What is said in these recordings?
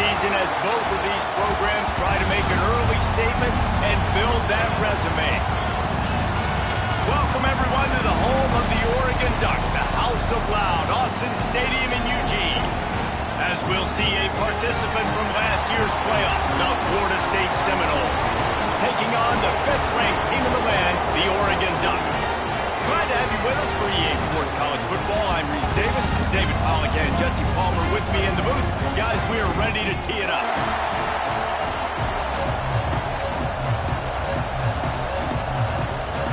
season as both of these programs try to make an early statement and build that resume. Welcome, everyone, to the home of the Oregon Ducks, the House of Loud, Autzen Stadium in Eugene. As we'll see a participant from last year's playoff, the Florida State Seminoles, taking on the 5th-ranked team in the land, the Oregon Ducks. Glad to have you with us for EA Sports College Football. I'm Reese Davis, David Pollock and Jesse Palmer with me in the booth. Guys, we are ready to tee it up.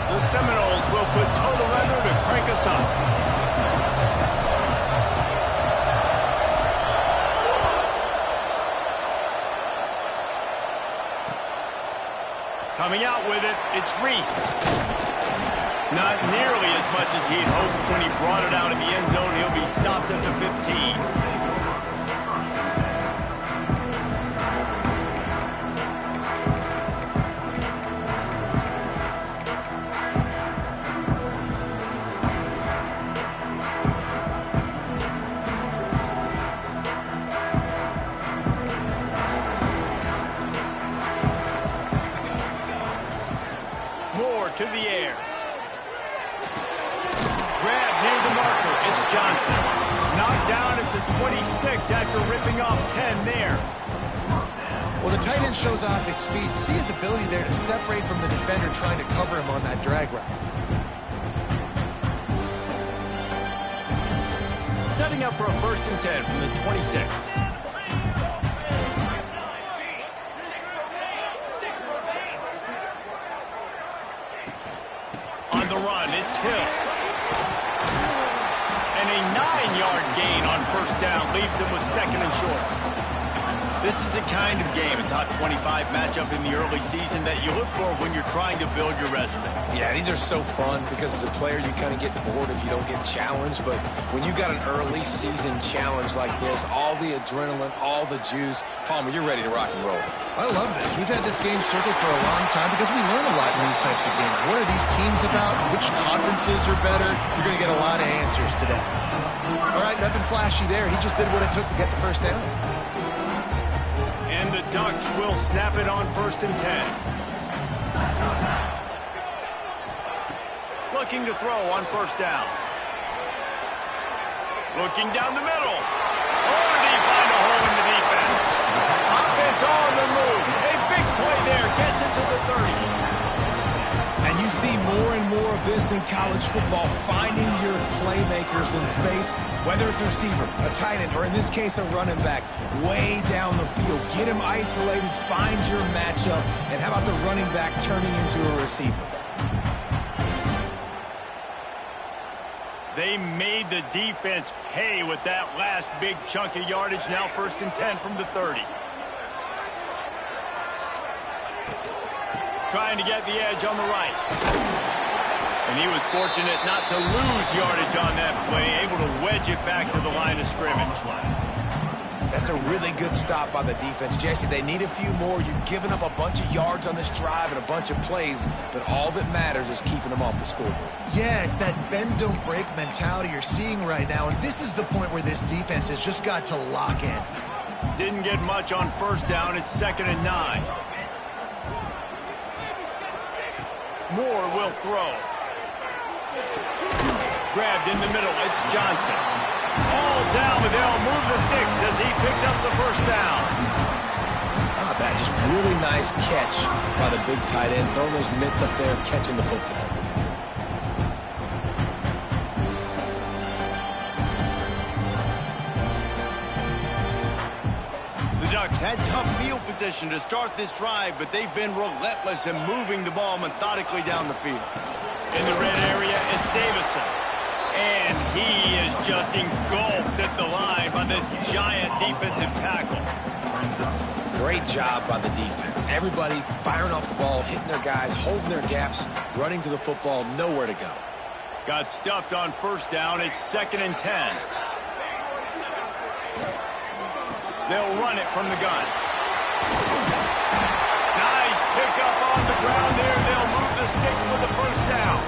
The Seminoles will put toe to leather to crank us up. Coming out with it, it's Reese. Not nearly as much as he'd hoped when he brought it out in the end zone. He'll be stopped at the 15. To the air. Grab near the marker. It's Johnson. Knocked down at the 26 after ripping off 10 there. Well, the tight end shows off his speed. See his ability there to separate from the defender trying to cover him on that drag route. Setting up for a 1st and 10 from the 26. It's Hill. And a 9-yard gain on 1st down leaves him with 2nd and short. This is the kind of game, a top 25 matchup in the early season that you look for when you're trying to build your resume. Yeah, these are so fun because as a player you kind of get bored if you don't get challenged, but when you got an early season challenge like this, all the adrenaline, all the juice, Palmer, you're ready to rock and roll. I love this. We've had this game circled for a long time because we learn a lot in these types of games. What are these teams about? Which conferences are better? You're going to get a lot of answers today. All right, nothing flashy there. He just did what it took to get the 1st down. And the Ducks will snap it on 1st and 10. Looking to throw on 1st down. Looking down the middle. Oh, did he find a hole in the defense? Offense on the move. A big play there. Gets it to the 30. And you see more and more of this in college football, finding your playmakers in space, whether it's a receiver, a tight end, or in this case, a running back, way down the field. Get him isolated, find your matchup, and how about the running back turning into a receiver? They made the defense pay with that last big chunk of yardage. Now 1st and 10 from the 30. Trying to get the edge on the right. And he was fortunate not to lose yardage on that play, able to wedge it back to the line of scrimmage. That's a really good stop by the defense. Jesse, they need a few more. You've given up a bunch of yards on this drive and a bunch of plays, but all that matters is keeping them off the scoreboard. Yeah, it's that bend, don't break mentality you're seeing right now, and this is the point where this defense has just got to lock in. Didn't get much on 1st down. It's 2nd and 9. Moore will throw. Grabbed in the middle. It's Johnson. All down, but they'll move the sticks as he picks up the 1st down. How about that? Just really nice catch by the big tight end. Throwing those mitts up there, catching the football. The Ducks had tough field position to start this drive, but they've been relentless in moving the ball methodically down the field. In the red area, it's Davison. And he is just engulfed at the line by this giant defensive tackle. Great job by the defense. Everybody firing off the ball, hitting their guys, holding their gaps, running to the football, nowhere to go. Got stuffed on 1st down. It's 2nd and 10. They'll run it from the gun. Nice pickup on the ground there. They'll move the sticks with the 1st down.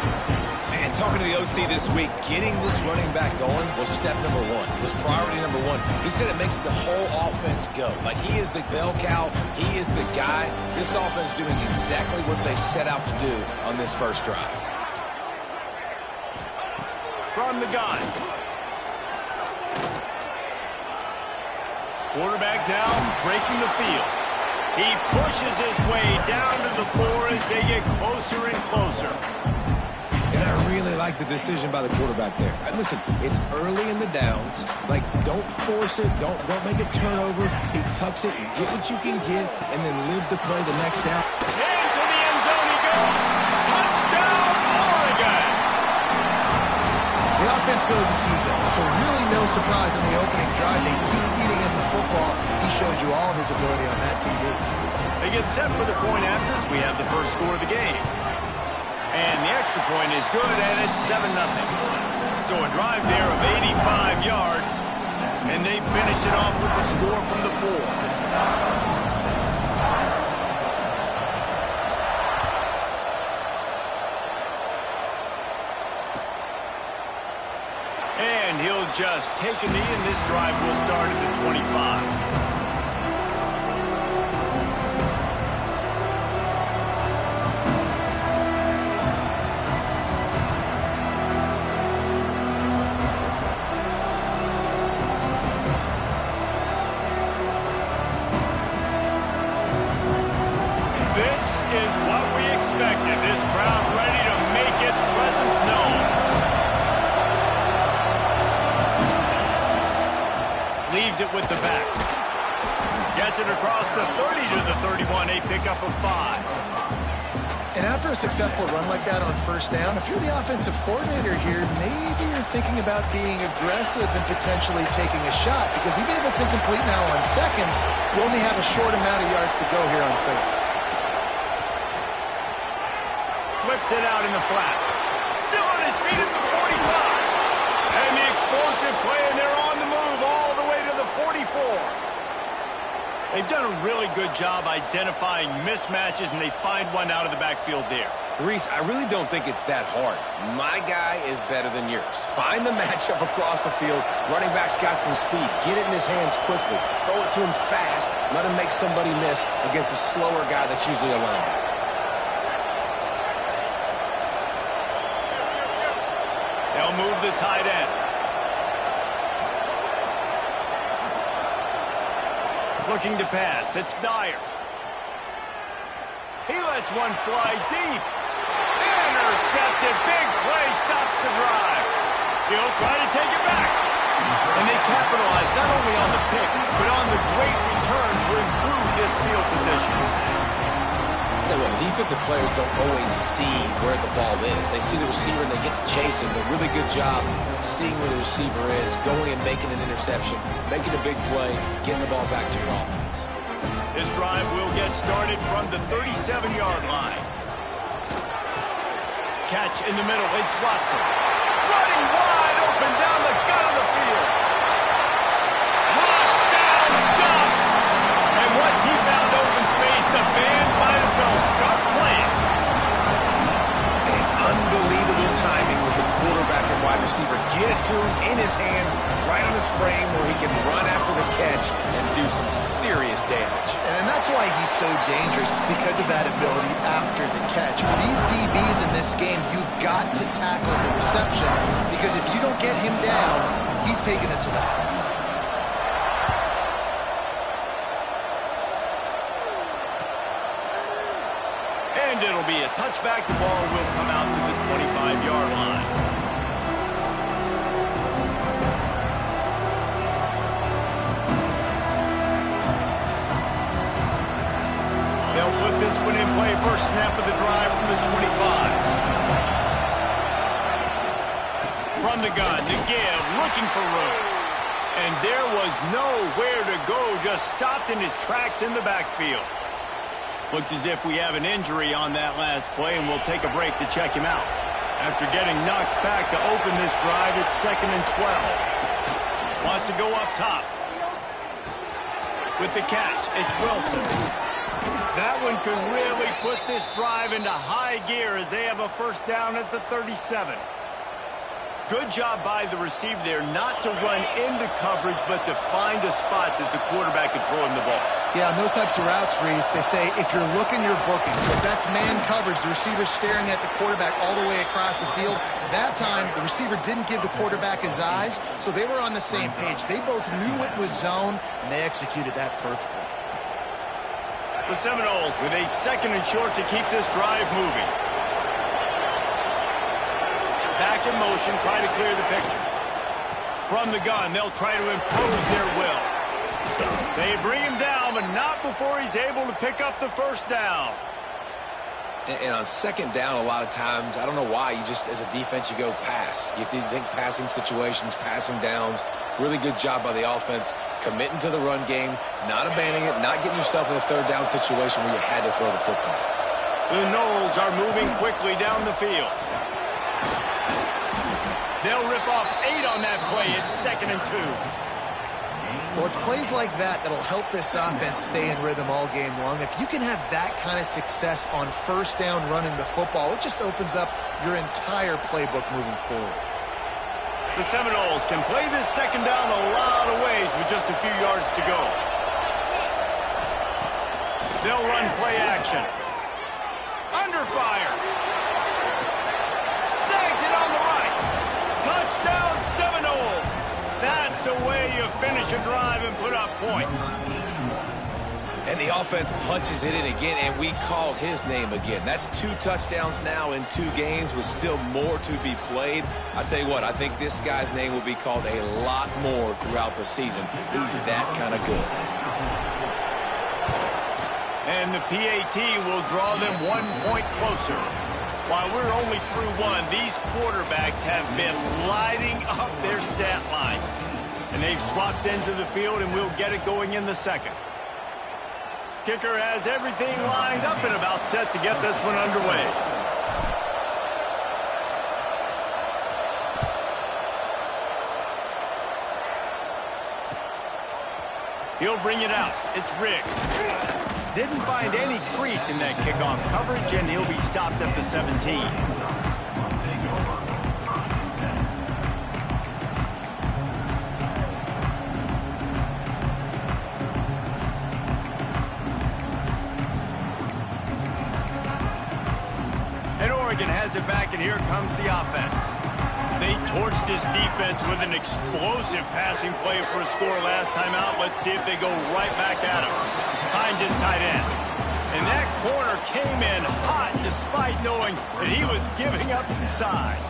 Man, And talking to the OC this week, getting this running back going was step number one. It was priority number one. He said it makes the whole offense go. Like, he is the bell cow. He is the guy. This offense is doing exactly what they set out to do on this first drive. From the gun. Quarterback now breaking the field. He pushes his way down to the 4 as they get closer and closer. And I really like the decision by the quarterback there. And listen, it's early in the downs. Like, don't force it. Don't make a turnover. He tucks it and get what you can get and then live to play the next down. Into the end zone he goes. Touchdown, Oregon! The offense goes as he goes, so really no surprise on the opening drive. They keep feeding him the football. He showed you all of his ability on that TD. They get set for the point after as we have the first score of the game. And the extra point is good, and it's 7-0. So a drive there of 85 yards, and they finish it off with the score from the 4. And he'll just take a knee, and this drive will start at the 25. This crowd ready to make its presence known. Leaves it with the back. Gets it across the 30 to the 31, a pickup of 5. And after a successful run like that on first down, if you're the offensive coordinator here, maybe you're thinking about being aggressive and potentially taking a shot, because even if it's incomplete now on second, you only have a short amount of yards to go here on third. Flips it out in the flat. Still on his feet at the 45. And the explosive play, and they're on the move all the way to the 44. They've done a really good job identifying mismatches, and they find one out of the backfield there. Reese, I really don't think it's that hard. My guy is better than yours. Find the matchup across the field. Running back's got some speed. Get it in his hands quickly. Throw it to him fast. Let him make somebody miss against a slower guy that's usually a linebacker. They'll move the tight end. Looking to pass. It's Dyer. He lets one fly deep. Intercepted. Big play. Stops the drive. He'll try to take it back. And they capitalize not only on the pick, but on the great return to improve this field position. What, defensive players don't always see where the ball is. They see the receiver and they get to chase him. But really good job seeing where the receiver is, going and making an interception, making a big play, getting the ball back to your offense. This drive will get started from the 37-yard line. Catch in the middle. It's Watson. Running wide open down the gut of the field. Touchdown Ducks! And once he found open space, the band might as well start playing. And unbelievable timing with the quarterback and wide receiver. Get it to him in his hands, right on his frame where he can run after the catch and do some serious damage. And that's why he's so dangerous, because of that ability after the catch. For these DBs in this game, you've got to tackle the reception, because if you don't get him down, he's taking it to the house. And it'll be a touchback. The ball will come out to the 25-yard line. They'll put this one in play. First snap of the drive from the 25. From the gun, to give, looking for room. And there was nowhere to go, just stopped in his tracks in the backfield. Looks as if we have an injury on that last play, and we'll take a break to check him out. After getting knocked back to open this drive, it's 2nd and 12. Wants to go up top. With the catch, it's Wilson. That one could really put this drive into high gear as they have a first down at the 37. Good job by the receiver there not to run into coverage, but to find a spot that the quarterback could throw him the ball. Yeah, on those types of routes, Reese, they say if you're looking, you're booking. So if that's man coverage, the receiver's staring at the quarterback all the way across the field. That time, the receiver didn't give the quarterback his eyes, so they were on the same page. They both knew it was zone, and they executed that perfectly. The Seminoles with a 2nd and short to keep this drive moving. Back in motion, try to clear the picture. From the gun, they'll try to impose their will. They bring him down, but not before he's able to pick up the first down. And on 2nd down, a lot of times, I don't know why, you just, as a defense, you go pass. You think passing situations, passing downs. Really good job by the offense, committing to the run game, not abandoning it, not getting yourself in a 3rd down situation where you had to throw the football. The Noles are moving quickly down the field. They'll rip off 8 on that play. It's 2nd and 2. Well, it's plays like that that'll help this offense stay in rhythm all game long. If you can have that kind of success on 1st down running the football, it just opens up your entire playbook moving forward. The Seminoles can play this 2nd down a lot of ways with just a few yards to go. They'll run play action. Under fire. Snags it on the right. Touchdown Seminoles. That's the way you finish a drive and put up points. And the offense punches it in again, and we call his name again. That's 2 touchdowns now in 2 games with still more to be played. I tell you what, I think this guy's name will be called a lot more throughout the season. He's that kind of good. And the PAT will draw them 1 point closer. While we're only through 1, these quarterbacks have been lighting up their stat lines. And they've swapped ends of the field, and we'll get it going in the 2nd. Kicker has everything lined up and about set to get this one underway. He'll bring it out. It's Riggs. Didn't find any crease in that kickoff coverage, and he'll be stopped at the 17. And Oregon has it back, and here comes the offense. They torched this defense with an explosive passing play for a score last time out. Let's see if they go right back at him. Hines is tight end. And that corner came in hot despite knowing that he was giving up some size.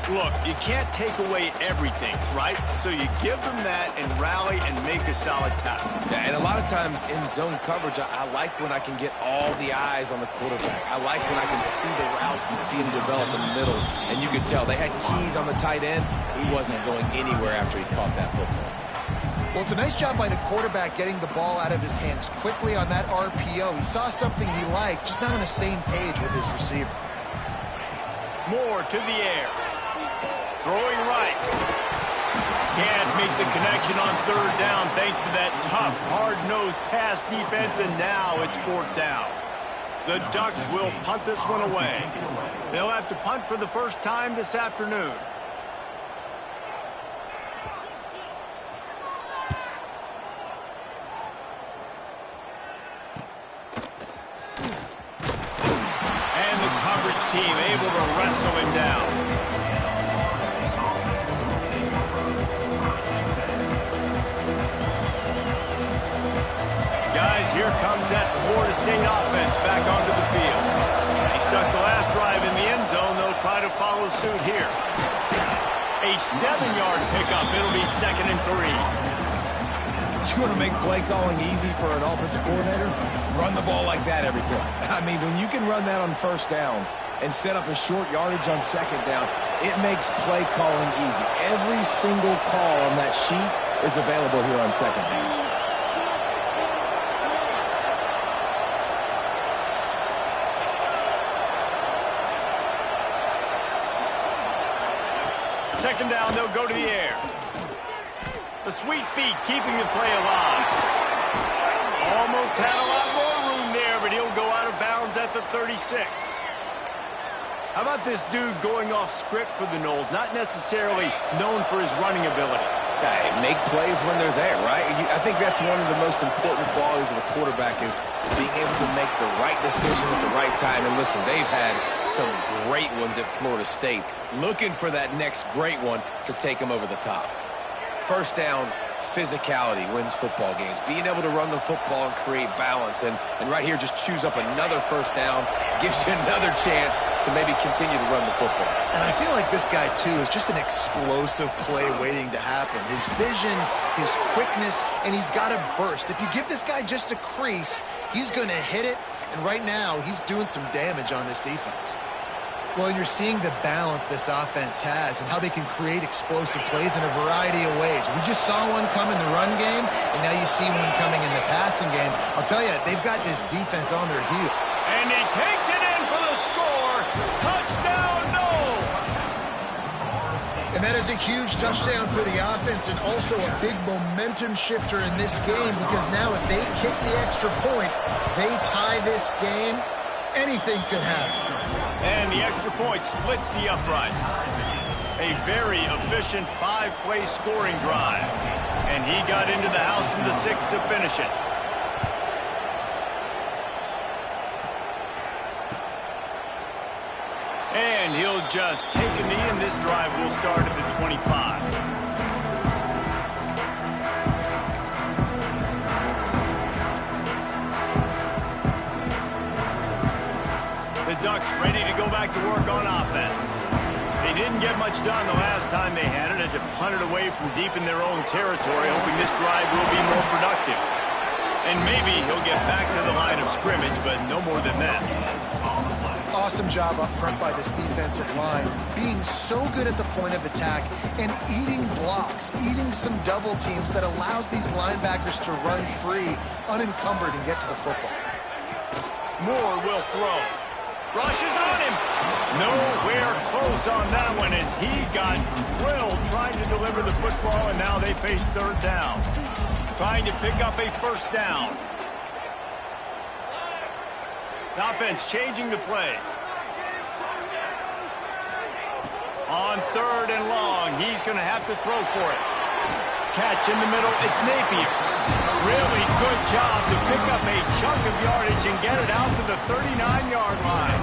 Look, you can't take away everything, right? So you give them that and rally and make a solid tackle. Yeah, and a lot of times in zone coverage, I like when I can get all the eyes on the quarterback. I like when I can see the routes and see them develop in the middle. And you could tell they had keys on the tight end. He wasn't going anywhere after he caught that football. Well, it's a nice job by the quarterback getting the ball out of his hands quickly on that RPO. He saw something he liked, just not on the same page with his receiver. Moore to the air. Throwing right. Can't make the connection on 3rd down thanks to that tough, hard-nosed pass defense, and now it's 4th down. The Ducks will punt this one away. They'll have to punt for the first time this afternoon. And the coverage team able to wrestle him down. Guys, here comes that Florida State offense back onto the field. They stuck the last drive in the end zone. They'll try to follow suit here. A 7-yard pickup. It'll be 2nd and 3. You want to make play calling easy for an offensive coordinator? Run the ball like that every play. I mean, when you can run that on 1st down and set up a short yardage on 2nd down, it makes play calling easy. Every single call on that sheet is available here on 2nd down. Second down, they'll go to the air. The sweet feet keeping the play alive. Almost had a lot more room there, but he'll go out of bounds at the 36. How about this dude going off script for the Noles, not necessarily known for his running ability? Hey, make plays when they're there, right? I think that's one of the most important qualities of a quarterback is being able to make the right decision at the right time. And listen, they've had some great ones at Florida State. Looking for that next great one to take them over the top. First down, physicality wins football games. Being able to run the football and create balance. And right here, just choose up another first down, gives you another chance to maybe continue to run the football. And I feel like this guy, too, is just an explosive play waiting to happen. His vision, his quickness, and he's got a burst. If you give this guy just a crease, he's going to hit it. And right now, he's doing some damage on this defense. Well, you're seeing the balance this offense has and how they can create explosive plays in a variety of ways. We just saw one come in the run game, and now you see one coming in the passing game. I'll tell you, they've got this defense on their heel. And he takes it in for the score. Touchdown, Noles! And that is a huge touchdown for the offense and also a big momentum shifter in this game because now if they kick the extra point, they tie this game, anything could happen. And the extra point splits the uprights. A very efficient 5-play scoring drive. And he got into the house from the 6 to finish it. And he'll just take a knee, and this drive will start at the 25. The Ducks ready to go back to work on offense. They didn't get much done the last time they had it. Had to punt it away from deep in their own territory, hoping this drive will be more productive. And maybe he'll get back to the line of scrimmage, but no more than that. Awesome job up front by this defensive line, being so good at the point of attack and eating blocks, eating some double teams that allows these linebackers to run free, unencumbered, and get to the football. Moore will throw. Rushes on him. Nowhere close on that one as he got drilled trying to deliver the football, and now they face third down. Trying to pick up a first down. The offense changing the play. On third and long, he's going to have to throw for it. Catch in the middle, it's Napier. Really good job to pick up a chunk of yardage and get it out to the 39-yard line.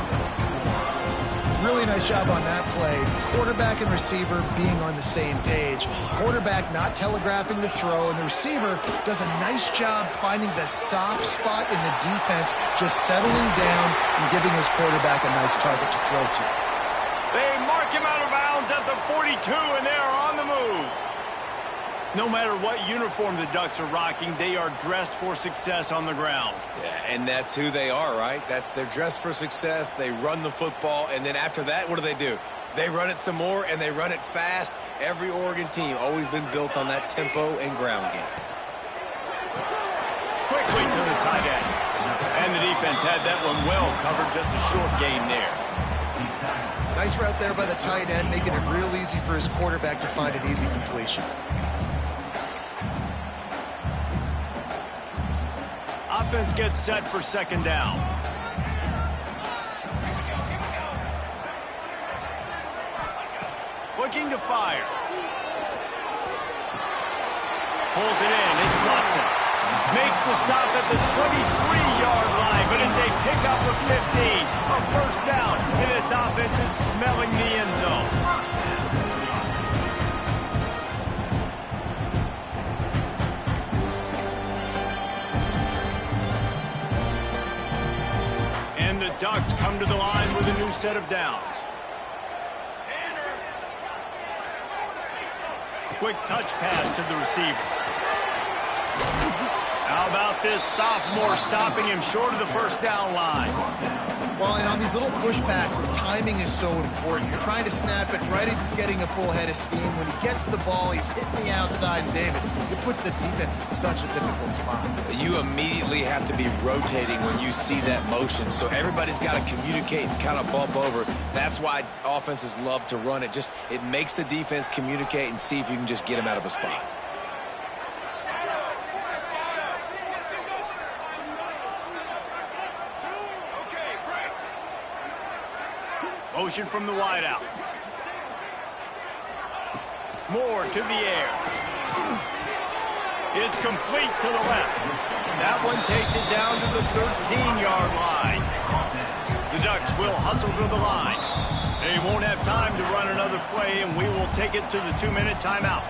Really nice job on that play. Quarterback and receiver being on the same page. Quarterback not telegraphing the throw, and the receiver does a nice job finding the soft spot in the defense, just settling down and giving his quarterback a nice target to throw to. They mark him out of bounds at the 42, and they are on the move. No matter what uniform the Ducks are rocking, they are dressed for success on the ground. Yeah, and that's who they are, right? They're dressed for success. They run the football, and then after that, what do? They run it some more, and they run it fast. Every Oregon team always been built on that tempo and ground game. Quickly to the tight end. And the defense had that one well covered, just a short gain there. Nice route there by the tight end, making it real easy for his quarterback to find an easy completion. Offense gets set for second down. Looking to fire. Pulls it in. It's Watson. Makes the stop at the 23-yard line, but it's a pickup of 15. A first down, and this offense is smelling the end zone. The Ducks come to the line with a new set of downs. Quick touch pass to the receiver. How about this sophomore stopping him short of the first down line? Well, and on these little push passes, timing is so important. You're trying to snap it right as he's getting a full head of steam. When he gets the ball, he's hitting the outside, and David, it puts the defense in such a difficult spot. You immediately have to be rotating when you see that motion, so everybody's got to communicate and kind of bump over. That's why offenses love to run it. It makes the defense communicate and see if you can just get him out of a spot. Motion from the wideout. Moore to the air. It's complete to the left. That one takes it down to the 13-yard line. The Ducks will hustle to the line. They won't have time to run another play, and we will take it to the 2-minute timeout.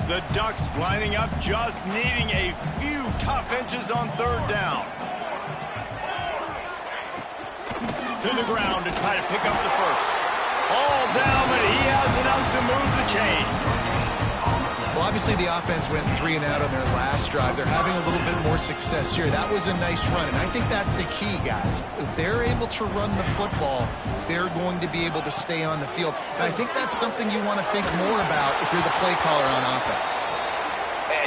The Ducks lining up, just needing a few tough inches on third down. To the ground to try to pick up the first. All down, but he has enough to move the chains. Well, obviously the offense went 3 and out on their last drive. They're having a little bit more success here. That was a nice run, and I think that's the key, guys. If they're able to run the football, they're going to be able to stay on the field. And I think that's something you want to think more about if you're the play caller on offense.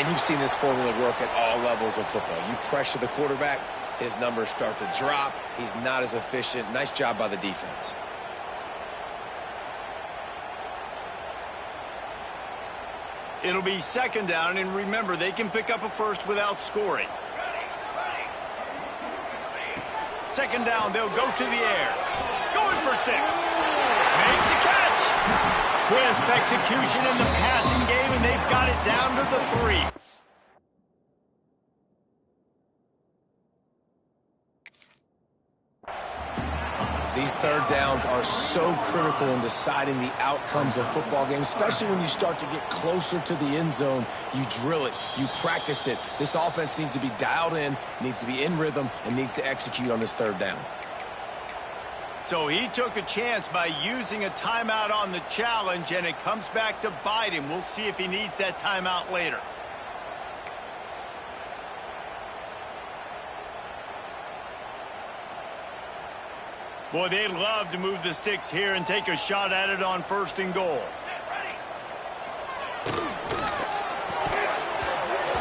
And you've seen this formula work at all levels of football. You pressure the quarterback, his numbers start to drop. He's not as efficient. Nice job by the defense. It'll be second down, and remember, they can pick up a first without scoring. Second down, they'll go to the air. Going for 6. Makes the catch. Crisp execution in the passing game, and they've got it down to the 3. These third downs are so critical in deciding the outcomes of football games, especially when you start to get closer to the end zone. You drill it, you practice it. This offense needs to be dialed in, needs to be in rhythm, and needs to execute on this third down. So he took a chance by using a timeout on the challenge, and it comes back to bite him. We'll see if he needs that timeout later. Boy, they'd love to move the sticks here and take a shot at it on 1st and goal.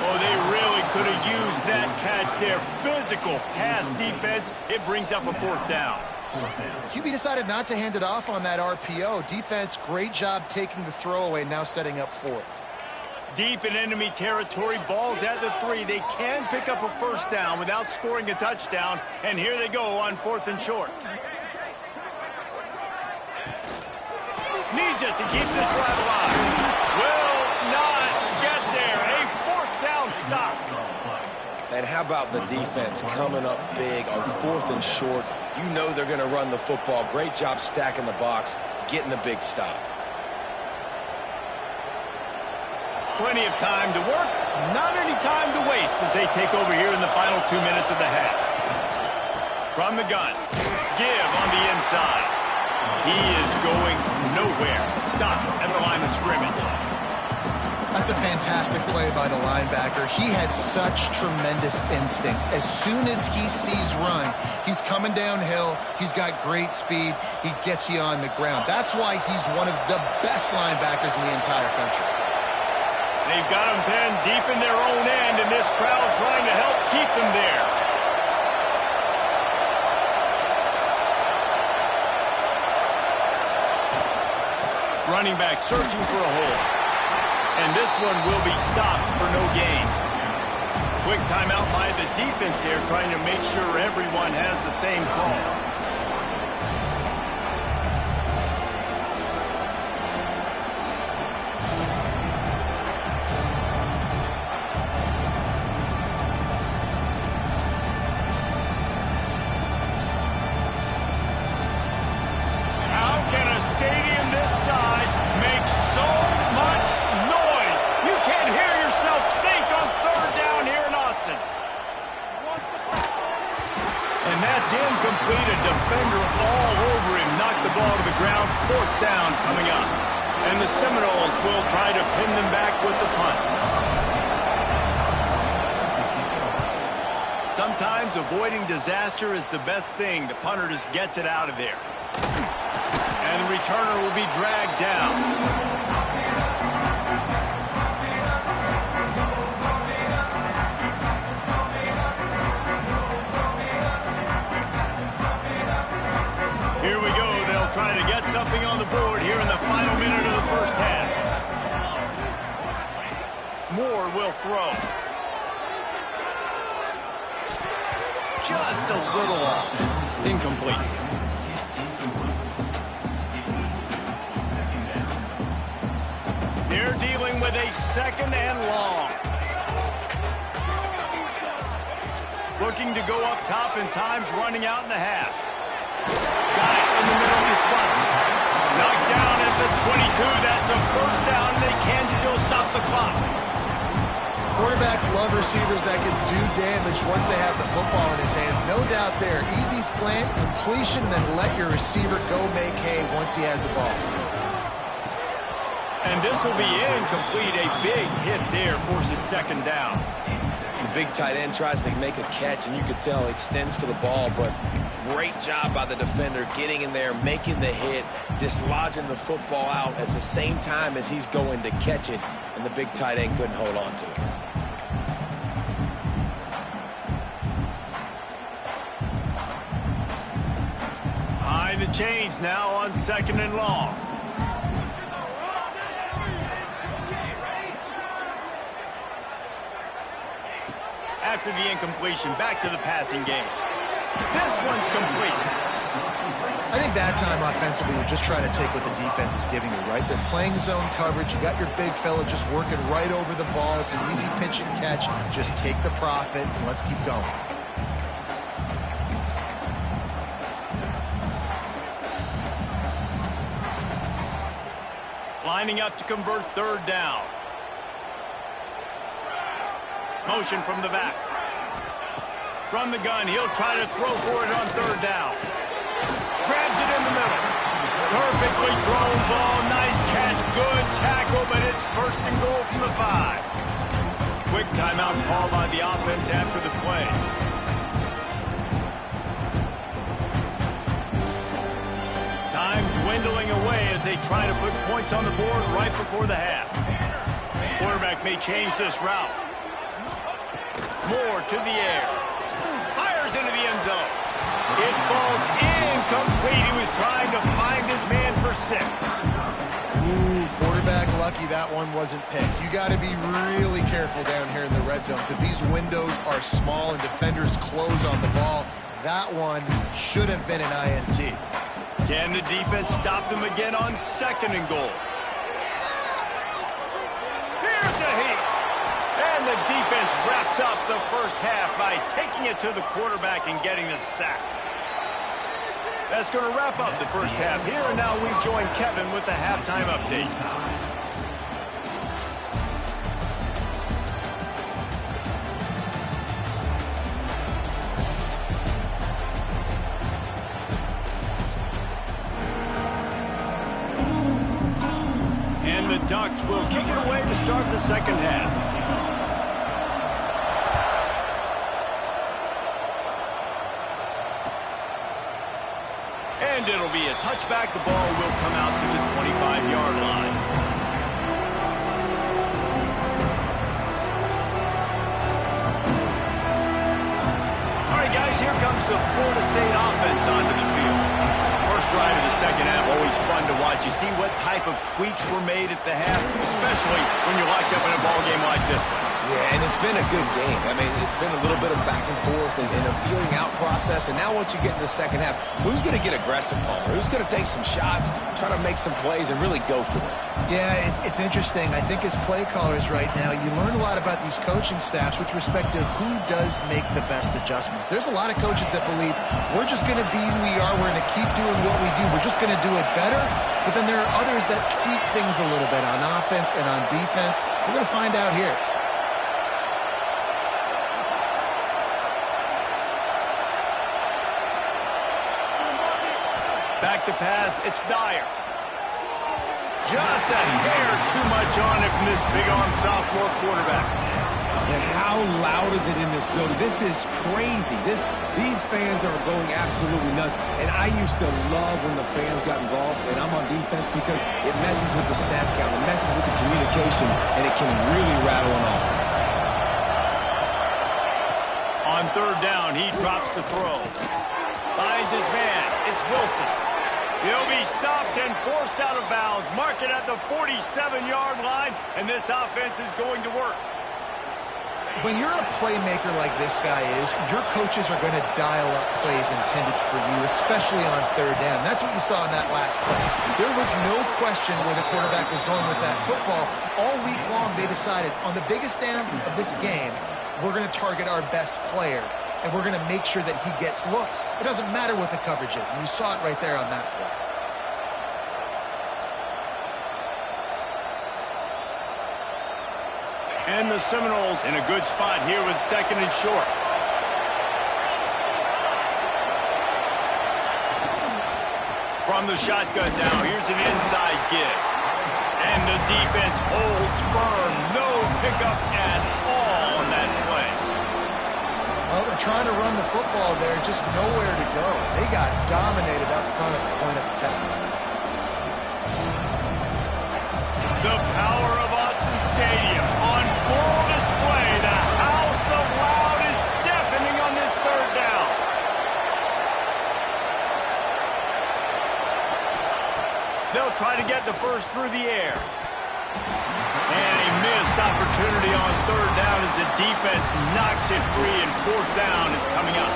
Oh, they really could have used that catch there. Physical pass defense. It brings up a 4th down. QB decided not to hand it off on that RPO. Defense, great job taking the throwaway, now setting up 4th. Deep in enemy territory, ball's at the 3. They can pick up a 1st down without scoring a touchdown, and here they go on 4th and short. Needs it to keep this drive alive. Will not get there. A 4th down stop. And how about the defense coming up big on 4th and short? You know they're going to run the football. Great job stacking the box, getting the big stop. Plenty of time to work, not any time to waste as they take over here in the final 2 minutes of the half. From the gun, give on the inside. He is going nowhere. Stop at the line of scrimmage. That's a fantastic play by the linebacker. He has such tremendous instincts. As soon as he sees run, he's coming downhill. He's got great speed. He gets you on the ground. That's why he's one of the best linebackers in the entire country. They've got him pinned deep in their own end, and this crowd trying to help keep them there. Running back searching for a hole. And this one will be stopped for no gain. Quick timeout by the defense here, trying to make sure everyone has the same call. Incomplete, a defender all over him, knocked the ball to the ground. 4th down coming up. And the Seminoles will try to pin them back with the punt. Sometimes avoiding disaster is the best thing. The punter just gets it out of there. And the returner will be dragged down. Here we go. They'll try to get something on the board here in the final minute of the 1st half. Moore will throw. Just a little off. Incomplete. They're dealing with a 2nd and long. Looking to go up top, and time's running out in the half. Got it in the middle. It's Watson. Knocked down at the 22. That's a first down. They can still stop the clock. Quarterbacks love receivers that can do damage once they have the football in his hands. No doubt there. Easy slant, completion, then let your receiver go make hay once he has the ball. And this will be incomplete. A big hit there forces 2nd down. The big tight end tries to make a catch, and you could tell extends for the ball, but great job by the defender getting in there, making the hit, dislodging the football out at the same time as he's going to catch it, and the big tight end couldn't hold on to it. Behind the chains now on 2nd and long. After the incompletion, back to the passing game. This one's complete. I think that time offensively, you're just trying to take what the defense is giving you, right? They're playing zone coverage. You got your big fella just working right over the ball. It's an easy pitch and catch. Just take the profit, and let's keep going. Lining up to convert 3rd down. Motion from the back. From the gun, he'll try to throw for it on 3rd down. Grabs it in the middle. Perfectly thrown ball. Nice catch. Good tackle, but it's 1st and goal from the 5. Quick timeout call by the offense after the play. Time dwindling away as they try to put points on the board right before the half. Quarterback may change this route. Moore to the air. Fires into the end zone. It falls incomplete. He was trying to find his man for 6. Ooh, quarterback lucky that one wasn't picked. You got to be really careful down here in the red zone because these windows are small and defenders close on the ball. That one should have been an INT. Can the defense stop them again on 2nd and goal? Here's a hit. And the defense wraps up the first half by taking it to the quarterback and getting the sack. That's going to wrap up the first half here, and now we join Kevin with the halftime update. And the Ducks will kick it away to start the 2nd half. And it'll be a touchback. The ball will come out to the 25-yard line. All right, guys, here comes the Florida State offense onto the field. First drive of the 2nd half, always fun to watch. You see what type of tweaks were made at the half, especially when you're locked up in a ball game like this one. Yeah, and it's been a good game. I mean, it's been a little bit of back and forth and a feeling out process. And now once you get in the 2nd half, who's going to get aggressive, Palmer? Who's going to take some shots, try to make some plays, and really go for it? Yeah, it's interesting. I think as play callers right now, you learn a lot about these coaching staffs with respect to who does make the best adjustments. There's a lot of coaches that believe we're just going to be who we are. We're going to keep doing what we do. We're just going to do it better. But then there are others that tweak things a little bit on offense and on defense. We're going to find out here. Back to pass, it's Dyer. Just a hair too much on it from this big-arm sophomore quarterback. And how loud is it in this building? This is crazy. These fans are going absolutely nuts. And I used to love when the fans got involved, and I'm on defense because it messes with the snap count, it messes with the communication, and it can really rattle an offense. On 3rd down, he drops to throw. Finds his man. It's Wilson. He'll be stopped and forced out of bounds. Mark it at the 47-yard line, and this offense is going to work. When you're a playmaker like this guy is, your coaches are going to dial up plays intended for you, especially on third down. That's what you saw in that last play. There was no question where the quarterback was going with that football. All week long, they decided on the biggest downs of this game, we're going to target our best player, and we're going to make sure that he gets looks. It doesn't matter what the coverage is, and you saw it right there on that play. And the Seminoles in a good spot here with 2nd and short. From the shotgun now, here's an inside give. And the defense holds firm. No pickup at all on that play. Well, they're trying to run the football there, just nowhere to go. They got dominated up front at the point of attack. The power of Autzen Stadium on full display. The House of Loud is deafening on this third down. They'll try to get the first through the air. And a missed opportunity on third down as the defense knocks it free, and 4th down is coming up.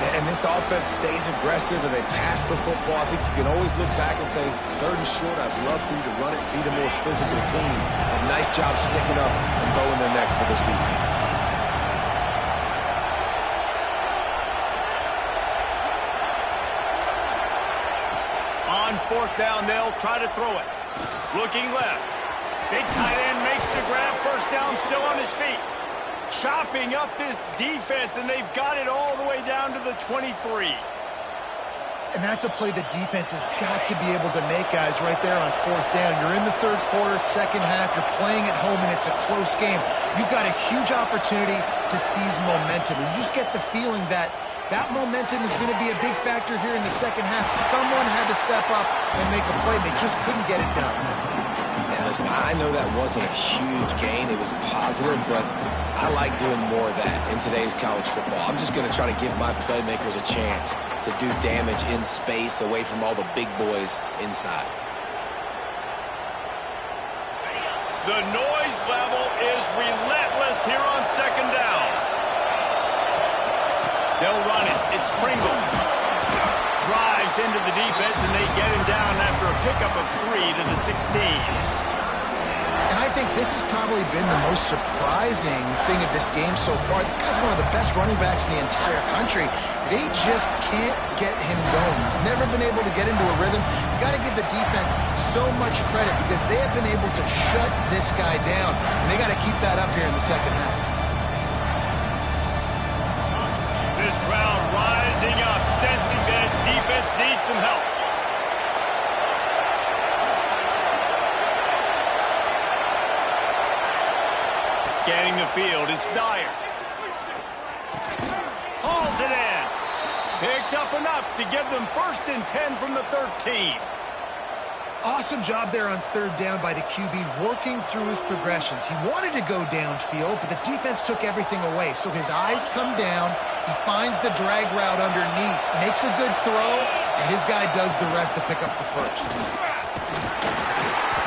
And this offense stays aggressive and they pass the football. I think you can always look back and say, 3rd and short, I'd love for you to run it, be the more physical team. A nice job sticking up and bowing their necks for this defense. On 4th down, they'll try to throw it. Looking left. Big tight end makes the grab. 1st down, still on his feet. Chopping up this defense, and they've got it all the way down to the 23. And that's a play the defense has got to be able to make, guys, right there on 4th down. You're in the 3rd quarter, 2nd half. You're playing at home, and it's a close game. You've got a huge opportunity to seize momentum. And you just get the feeling that that momentum is going to be a big factor here in the 2nd half. Someone had to step up and make a play. They just couldn't get it done. Yeah, listen, I know that wasn't a huge gain. It was positive, but I like doing more of that in today's college football. I'm just going to try to give my playmakers a chance to do damage in space away from all the big boys inside. The noise level is relentless here on 2nd down. They'll run it. It's Pringle. Drives into the defense, and they get him down after a pickup of 3 to the 16. And I think this has probably been the most surprising thing of this game so far. This guy's one of the best running backs in the entire country. They just can't get him going. He's never been able to get into a rhythm. You got to give the defense so much credit because they have been able to shut this guy down. And they got to keep that up here in the 2nd half. This crowd rising up, sensing that its defense needs some help. Scanning the field, it's Dyer. Hauls it in. Picks up enough to give them 1st and 10 from the 13. Awesome job there on 3rd down by the QB, working through his progressions. He wanted to go downfield, but the defense took everything away. So his eyes come down. He finds the drag route underneath, makes a good throw, and his guy does the rest to pick up the 1st.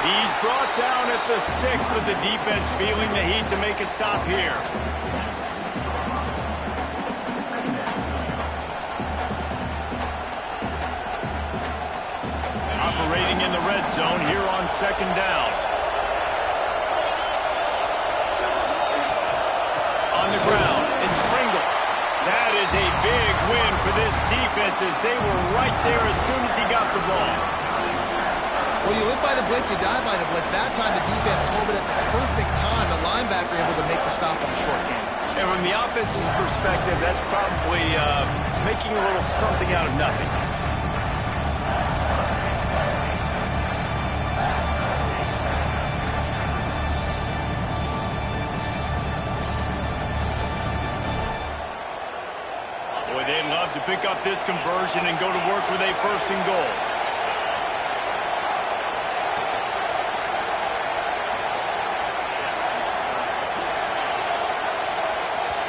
He's brought down at the 6th, but the defense feeling the heat to make a stop here. Operating in the red zone here on 2nd down. On the ground, it's Pringle. That is a big win for this defense as they were right there as soon as he got the ball. Well, you live by the blitz, you die by the blitz. That time the defense called it at the perfect time. The linebacker able to make the stop on a short game. And from the offense's perspective, that's probably making a little something out of nothing. Boy, they'd love to pick up this conversion and go to work with a 1st and goal.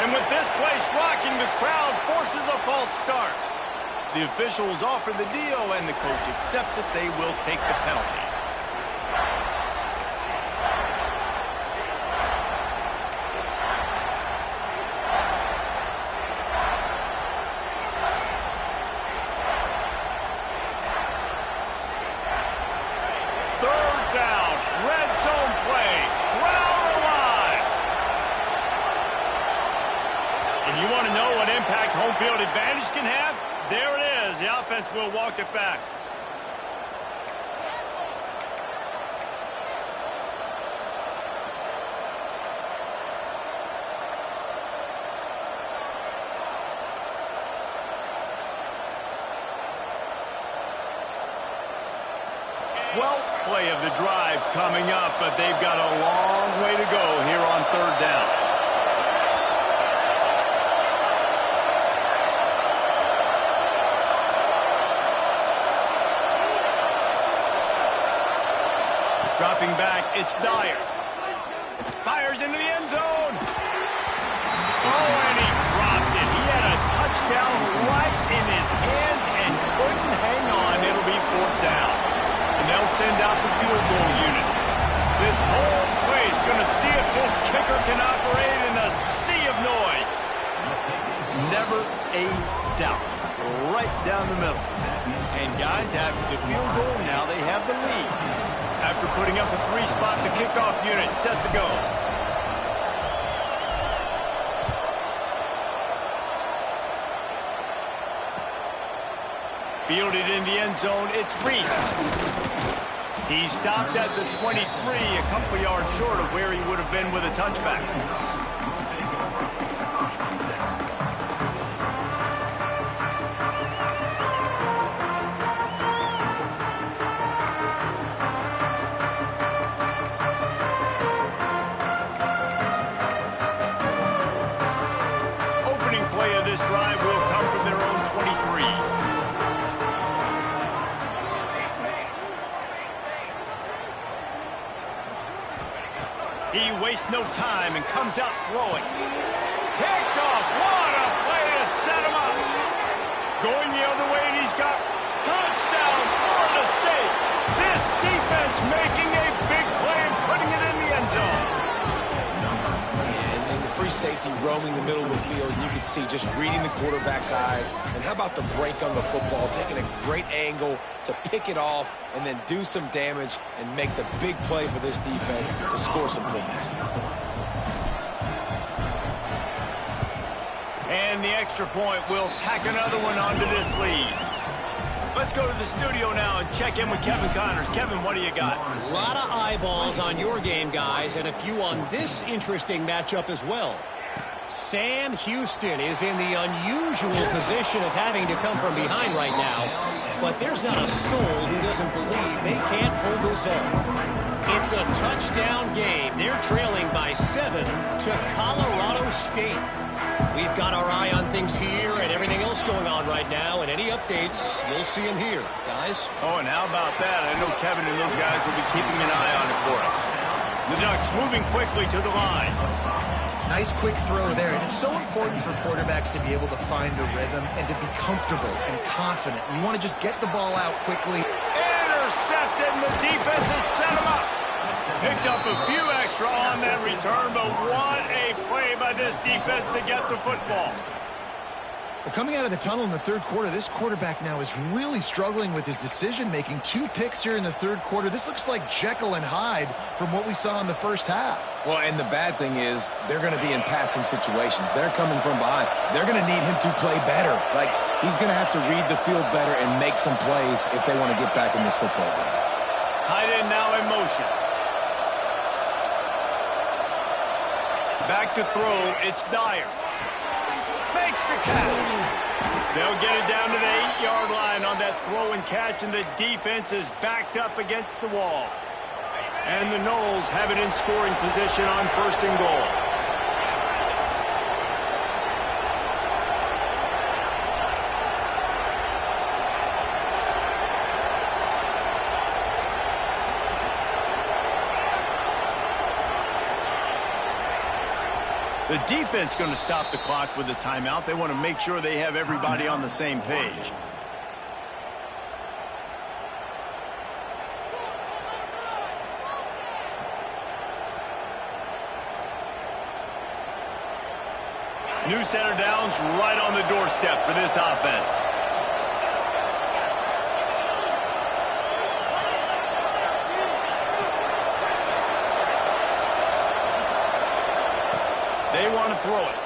And with this place rocking, the crowd forces a false start. The officials offer the deal, and the coach accepts it. They will take the penalty. Third down, red zone play, crowd alive. And you want to know what impact home field advantage can have? There it is. The offense will walk it back. Well, play of the drive coming up, but they've got a long way to go here on third down. Dropping back, it's Dyer. Fires into the end zone. Oh, and he dropped it. He had a touchdown right in his hands and couldn't hang on. It'll be fourth down. And they'll send out the field goal unit. This whole place going to see if this kicker can operate in the sea of noise. Never a doubt. Right down the middle. And guys, after the field goal, now they have the lead. After putting up a three-spot, the kickoff unit set to go. Fielded in the end zone, it's Reese. He stopped at the 23, a couple yards short of where he would have been with a touchback. Drive will come from their own 23. He wastes no time and comes out throwing. Picked off. What a play to set him up. Going the other way, and he's got touchdown, Florida State. This defense making a big play and putting it in the end zone. Free safety roaming the middle of the field, and you can see just reading the quarterback's eyes. And how about the break on the football, taking a great angle to pick it off and then do some damage and make the big play for this defense to score some points. And the extra point will tack another one onto this lead. Let's go to the studio now and check in with Kevin Connors. Kevin, what do you got? A lot of eyeballs on your game, guys, and a few on this interesting matchup as well. Sam Houston is in the unusual position of having to come from behind right now, but there's not a soul who doesn't believe they can't pull this off. It's a touchdown game. They're trailing by 7 to Colorado State. We've got our eye on things here and everything else going on right now, and any updates, you'll see them here, guys. Oh, and how about that? I know Kevin and those guys will be keeping an eye on it for us. The Ducks moving quickly to the line. Nice quick throw there, and it's so important for quarterbacks to be able to find a rhythm and to be comfortable and confident. You want to just get the ball out quickly. Intercepted, and the defense has set him up. Picked up a few extra on that return, but what a play by this defense to get the football. Well, coming out of the tunnel in the third quarter, this quarterback now is really struggling with his decision-making. 2 picks here in the third quarter. This looks like Jekyll and Hyde from what we saw in the first half. Well, and the bad thing is they're going to be in passing situations. They're coming from behind. They're going to need him to play better. Like, he's going to have to read the field better and make some plays if they want to get back in this football game. Hyde in now in motion. Back to throw, it's Dyer. Makes the catch. They'll get it down to the 8-yard line on that throw and catch, and the defense is backed up against the wall. And the Noles have it in scoring position on first and goal. The defense going to stop the clock with a timeout. They want to make sure they have everybody on the same page. New center downs right on the doorstep for this offense. They want to throw it.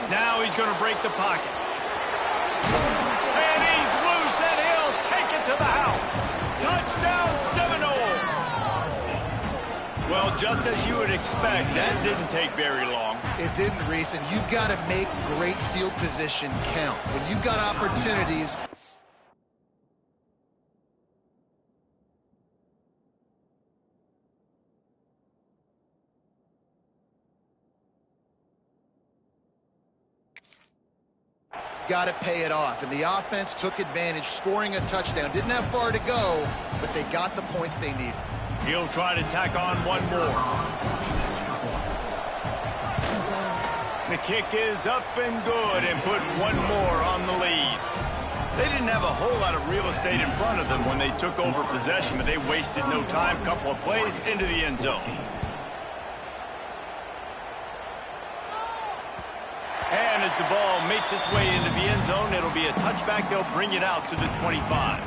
Now he's going to break the pocket. And he's loose, and he'll take it to the house. Touchdown, Seminoles. Well, just as you would expect, that didn't take very long. It didn't, Reese, and you've got to make great field position count. When you've got opportunities... got to pay it off, and the offense took advantage, scoring a touchdown. Didn't have far to go, but they got the points they needed. He'll try to tack on one more. The kick is up and good, and put one more on the lead. They didn't have a whole lot of real estate in front of them when they took over possession, but they wasted no time. Couple of plays into the end zone. And as the ball makes its way into the end zone, it'll be a touchback. They'll bring it out to the 25.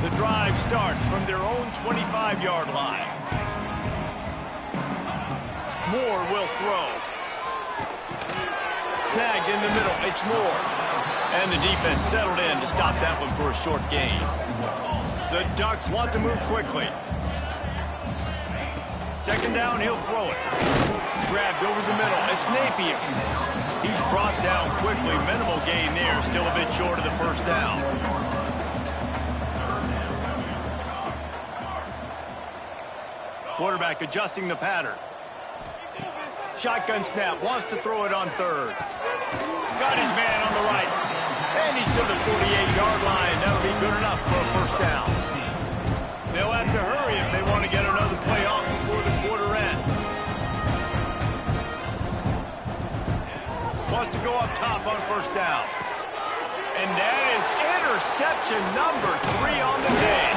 The drive starts from their own 25-yard line. Moore will throw. Snagged in the middle. It's Moore. And the defense settled in to stop that one for a short gain. The Ducks want to move quickly. Second down, he'll throw it. Grabbed over the middle. It's Napier. He's brought down quickly. Minimal gain there. Still a bit short of the first down. Quarterback adjusting the pattern. Shotgun snap. Wants to throw it on third. Got his man on the right. And he's to the 48-yard line. That'll be good enough for a first down. They'll have to hurry if they want to get another play off before the quarter ends. Wants to go up top on first down. And that is interception number 3 on the day.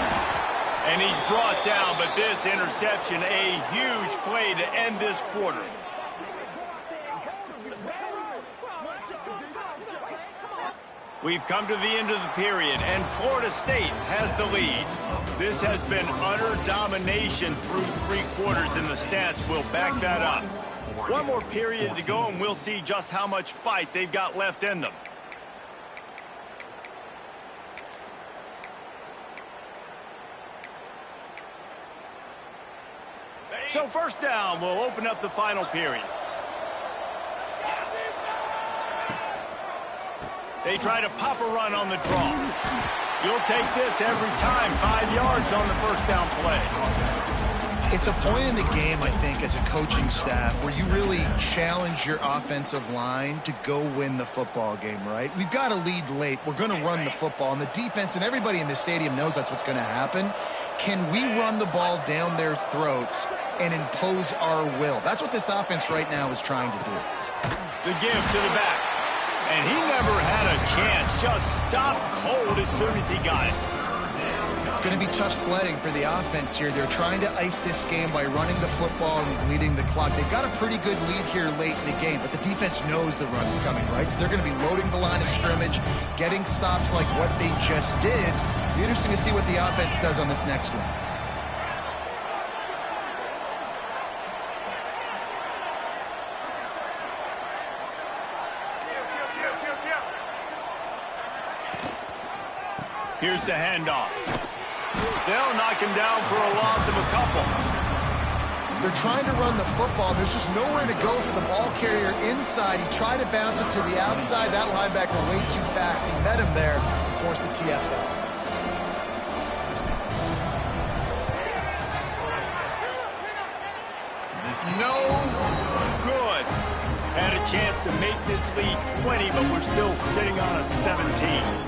And he's brought down, but this interception, a huge play to end this quarter. We've come to the end of the period, and Florida State has the lead. This has been utter domination through 3 quarters, and the stats will back that up. One more period to go, and we'll see just how much fight they've got left in them. So first down will open up the final period. They try to pop a run on the draw. You'll take this every time. 5 yards on the first down play. It's a point in the game, I think, as a coaching staff, where you really challenge your offensive line to go win the football game, right? We've got to lead late. We're going to run the football. And the defense and everybody in the stadium knows that's what's going to happen. Can we run the ball down their throats and impose our will? That's what this offense right now is trying to do. The give to the back. And he never had a chance. Just stopped cold as soon as he got it. It's going to be tough sledding for the offense here. They're trying to ice this game by running the football and bleeding the clock. They've got a pretty good lead here late in the game, but the defense knows the run's coming, right? So they're going to be loading the line of scrimmage, getting stops like what they just did. It'll be interesting to see what the offense does on this next one. Here's the handoff. They'll knock him down for a loss of a couple. They're trying to run the football. There's just nowhere to go for the ball carrier inside. He tried to bounce it to the outside. That linebacker way too fast. He met him there and forced the TFL. No good. Had a chance to make this lead 20, but we're still sitting on a 17.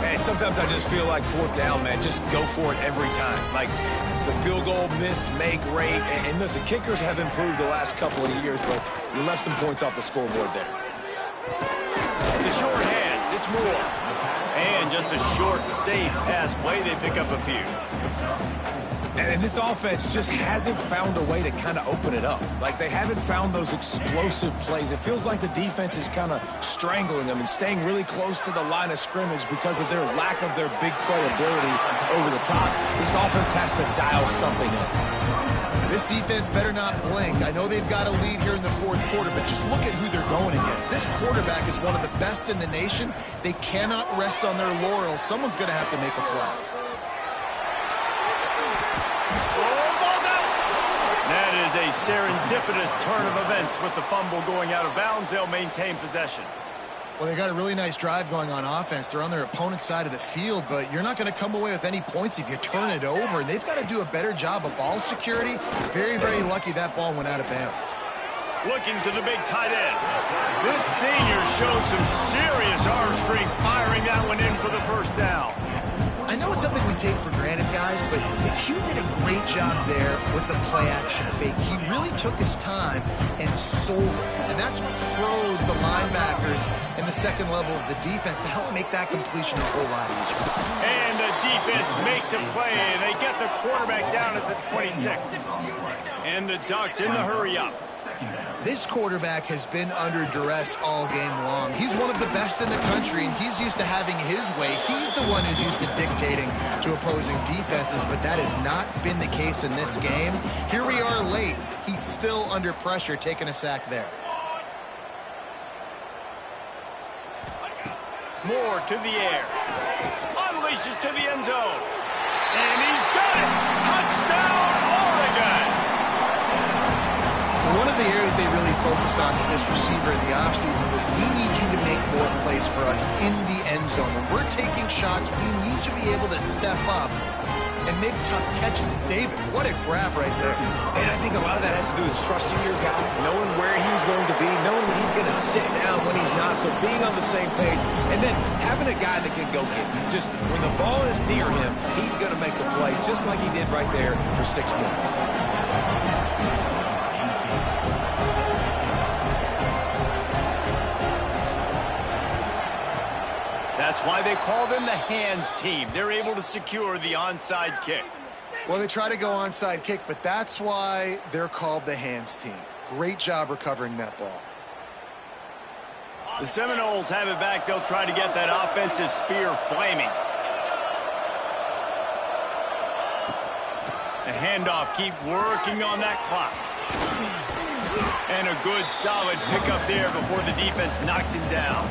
Hey, sometimes I just feel like 4th down, man. Just go for it every time. Like the field goal miss, make rate. And listen, kickers have improved the last couple of years, but you left some points off the scoreboard there. The short hands, it's Moore. And just a short, safe pass play, they pick up a few. And this offense just hasn't found a way to kind of open it up. Like, they haven't found those explosive plays. It feels like the defense is kind of strangling them and staying really close to the line of scrimmage because of their lack of their big play ability over the top. This offense has to dial something up. This defense better not blink. I know they've got a lead here in the fourth quarter, but just look at who they're going against. This quarterback is one of the best in the nation. They cannot rest on their laurels. Someone's going to have to make a play. Ball's out. That is a serendipitous turn of events with the fumble going out of bounds. They'll maintain possession. Well, they got a really nice drive going on offense. They're on their opponent's side of the field, but you're not going to come away with any points if you turn it over. And they've got to do a better job of ball security. Very, very lucky that ball went out of bounds. Looking to the big tight end. This senior showed some serious arm strength, firing that one in for the first down. I know it's something we take for granted, guys, but Hugh did a great job there with the play-action fake. He really took his time and sold it. And that's what froze the linebackers in the second level of the defense to help make that completion a whole lot easier. And the defense makes a play, and they get the quarterback down at the 26. And the Ducks in the hurry-up. This quarterback has been under duress all game long. He's one of the best in the country, and he's used to having his way. He's the one who's used to dictating to opposing defenses, but that has not been the case in this game. Here we are late. He's still under pressure, taking a sack there. Moore to the air. Unleashes to the end zone. And he's got it. Touchdown, Oregon. One of the areas they really focused on with this receiver in the offseason was we need you to make more plays for us in the end zone. When we're taking shots, we need you to be able to step up and make tough catches. David, what a grab right there. And I think a lot of that has to do with trusting your guy, knowing where he's going to be, knowing when he's going to sit down, when he's not, so being on the same page, and then having a guy that can go get it. Just when the ball is near him, he's going to make the play just like he did right there for 6 points. That's why they call them the hands team. They're able to secure the onside kick. Well, they try to go onside kick, but that's why they're called the hands team. Great job recovering that ball. The Seminoles have it back. They'll try to get that offensive spear flaming. The handoff, keep working on that clock. And a good, solid pickup there before the defense knocks him down.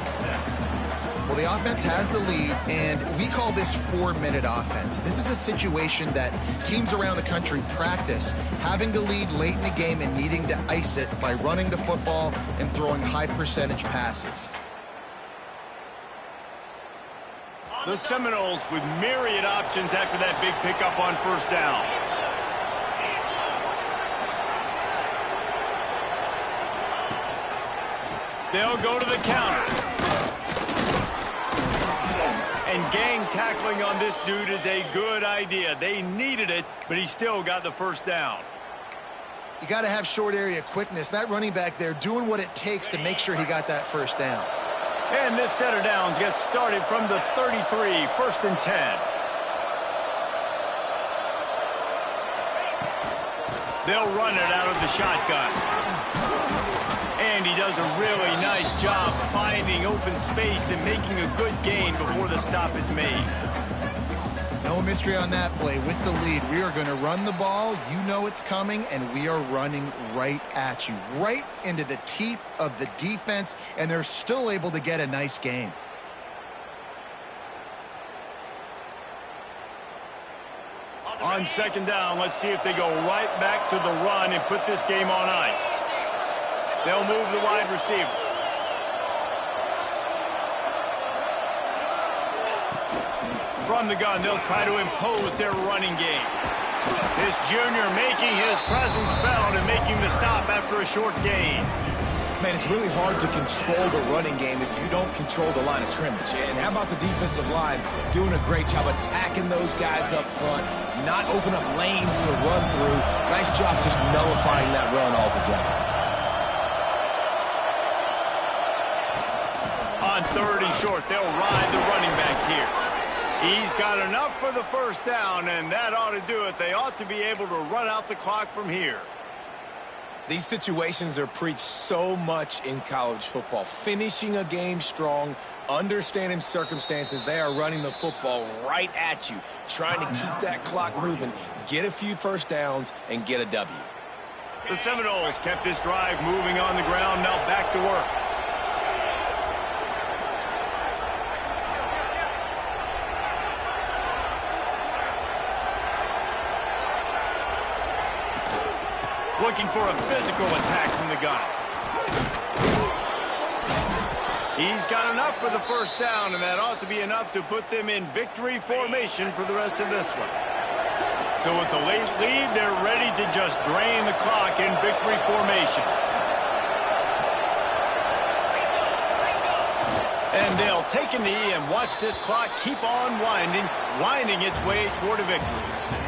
Well, the offense has the lead, and we call this 4-minute offense. This is a situation that teams around the country practice, having the lead late in the game and needing to ice it by running the football and throwing high-percentage passes. The Seminoles with myriad options after that big pickup on first down. They'll go to the counter. And gang tackling on this dude is a good idea. They needed it, but he still got the first down. You got to have short area quickness. That running back there doing what it takes to make sure he got that first down. And this set of downs gets started from the 33, 1st and 10. They'll run it out of the shotgun. And he does a really nice job finding open space and making a good gain before the stop is made. No mystery on that play. With the lead, we are going to run the ball. You know it's coming, and we are running right at you, right into the teeth of the defense, and they're still able to get a nice gain. On second down, let's see if they go right back to the run and put this game on ice. They'll move the wide receiver. From the gun, they'll try to impose their running game. This junior making his presence felt and making the stop after a short gain. Man, it's really hard to control the running game if you don't control the line of scrimmage. And how about the defensive line doing a great job attacking those guys up front, not open up lanes to run through. Nice job just nullifying that run altogether. On 3rd and short, they'll ride the running back here. He's got enough for the first down, and that ought to do it. They ought to be able to run out the clock from here. These situations are preached so much in college football. Finishing a game strong, understanding circumstances. They are running the football right at you, trying to keep that clock moving, get a few first downs, and get a W. The Seminoles kept this drive moving on the ground. Now back to work. Looking for a physical attack from the gun. He's got enough for the first down, and that ought to be enough to put them in victory formation for the rest of this one. So with the late lead, they're ready to just drain the clock in victory formation. And they'll take a knee and watch this clock keep on winding its way toward a victory.